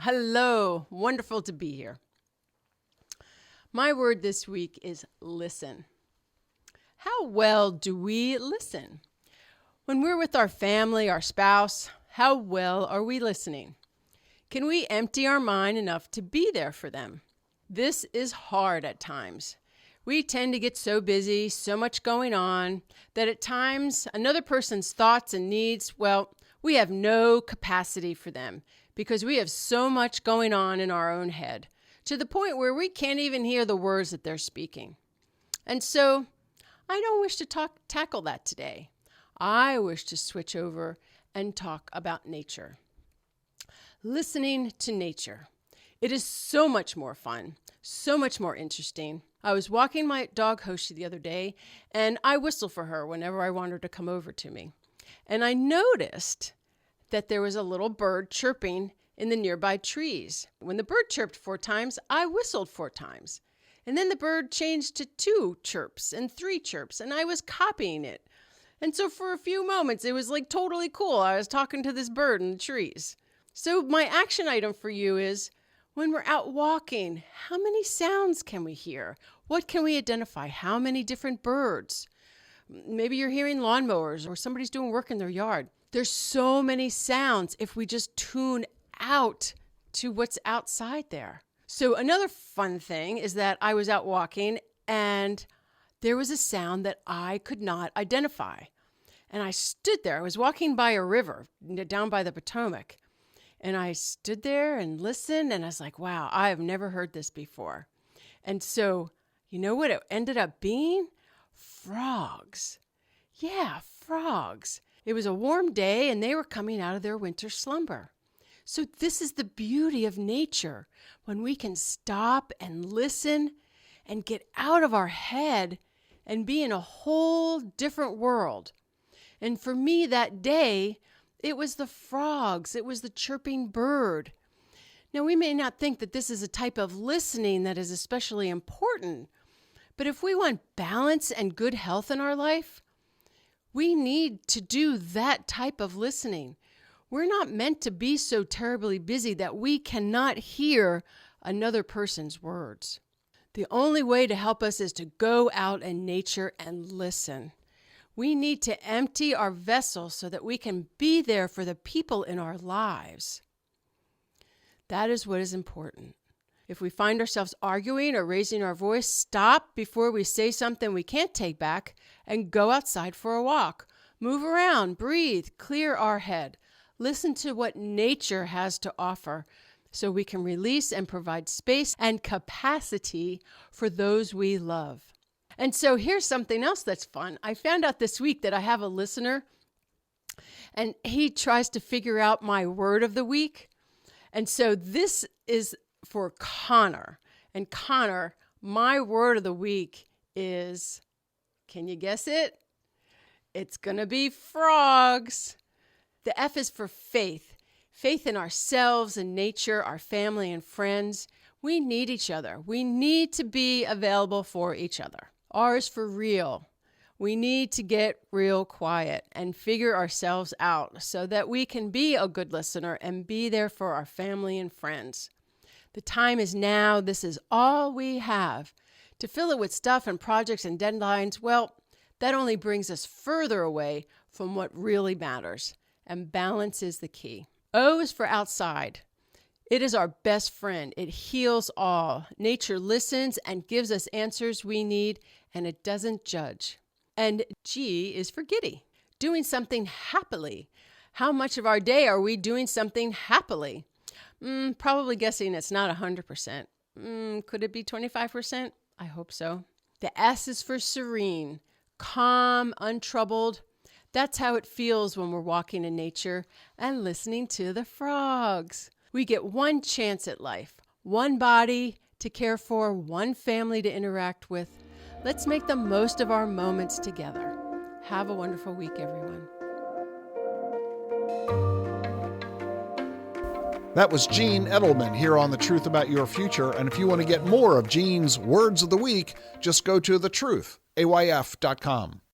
Hello, wonderful to be here. My word this week is listen. How well do we listen? When we're with our family, our spouse, how well are we listening? Can we empty our mind enough to be there for them? This is hard at times. We tend to get so busy, so much going on, that at times another person's thoughts and needs, we have no capacity for them because we have so much going on in our own head to the point where we can't even hear the words that they're speaking. And so I don't wish to tackle that today. I wish to switch over and talk about nature. Listening to nature. It is so much more fun, so much more interesting. I was walking my dog Hoshi the other day, and I whistle for her whenever I want her to come over to me. And I noticed that there was a little bird chirping in the nearby trees. When the bird chirped 4 times, I whistled 4 times. And then the bird changed to 2 chirps and 3 chirps, and I was copying it. And so for a few moments, it was like totally cool. I was talking to this bird in the trees. So my action item for you is, when we're out walking, how many sounds can we hear? What can we identify? How many different birds? Maybe you're hearing lawnmowers or somebody's doing work in their yard. There's so many sounds if we just tune out to what's outside there. So another fun thing is that I was out walking and there was a sound that I could not identify. And I stood there. I was walking by a river down by the Potomac. And I stood there and listened, and I was like, wow, I have never heard this before. And so, you know what it ended up being? Frogs. Yeah, frogs. It was a warm day, and they were coming out of their winter slumber. So this is the beauty of nature, when we can stop and listen and get out of our head and be in a whole different world. And for me that day, it was the frogs. It was the chirping bird. Now, we may not think that this is a type of listening that is especially important, but if we want balance and good health in our life, we need to do that type of listening. We're not meant to be so terribly busy that we cannot hear another person's words. The only way to help us is to go out in nature and listen. We need to empty our vessel so that we can be there for the people in our lives. That is what is important. If we find ourselves arguing or raising our voice, stop before we say something we can't take back and go outside for a walk. Move around, breathe, clear our head. Listen to what nature has to offer so we can release and provide space and capacity for those we love. And so here's something else that's fun. I found out this week that I have a listener, and he tries to figure out my word of the week. And so this is for Connor. And Connor, my word of the week is, can you guess it? It's going to be frogs. The F is for faith. Faith in ourselves and nature, our family and friends. We need each other. We need to be available for each other. R is for real. We need to get real quiet and figure ourselves out so that we can be a good listener and be there for our family and friends. The time is now. This is all we have. To fill it with stuff and projects and deadlines, that only brings us further away from what really matters. And balance is the key. O is for outside. It is our best friend. It heals all. Nature listens and gives us answers we need, and it doesn't judge. And G is for giddy, doing something happily. How much of our day are we doing something happily? Probably guessing it's not 100%. Could it be 25%? I hope so. The S is for serene, calm, untroubled. That's how it feels when we're walking in nature and listening to the frogs. We get one chance at life, one body to care for, one family to interact with. Let's make the most of our moments together. Have a wonderful week, everyone. That was Jean Edelman here on The Truth About Your Future. And if you want to get more of Jean's Words of the Week, just go to thetruthayf.com.